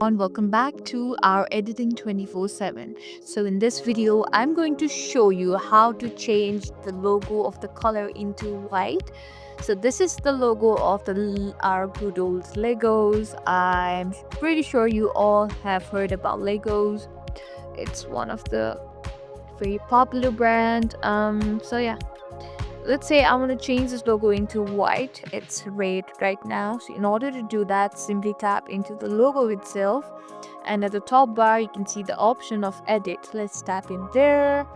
Welcome back to our editing 24/7. So in this video I'm going to show you how to change the logo of the color into white. So this is the logo of our good old Legos. I'm pretty sure you all have heard about Legos. It's one of the very popular brand. So yeah, let's say I want to change this logo into white. It's red right now, so in order to do that, simply tap into the logo itself, and at the top bar you can see the option of edit. Let's tap in there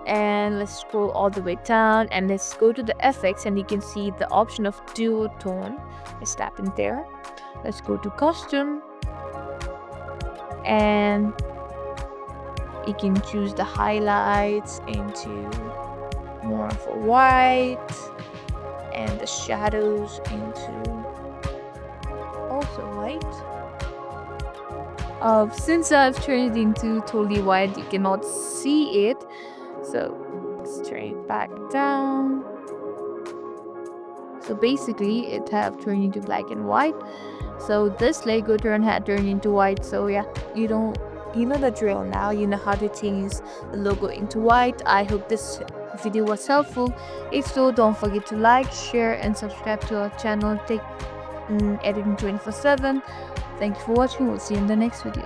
and let's scroll all the way down and let's go to the effects, and you can see the option of duotone. Let's tap in there. Let's go to custom, and you can choose the highlights into more of a white and the shadows into also white. Since I've turned it into totally white, you cannot see it, so let's turn it back down. So basically it have turned into black and white. So this Lego had turned into white. So yeah, you know the drill now. You know how to change the logo into white. I hope this video was helpful. If so, don't forget to like, share and subscribe to our channel. Editing 24/7. Thank you for watching. We'll see you in the next video.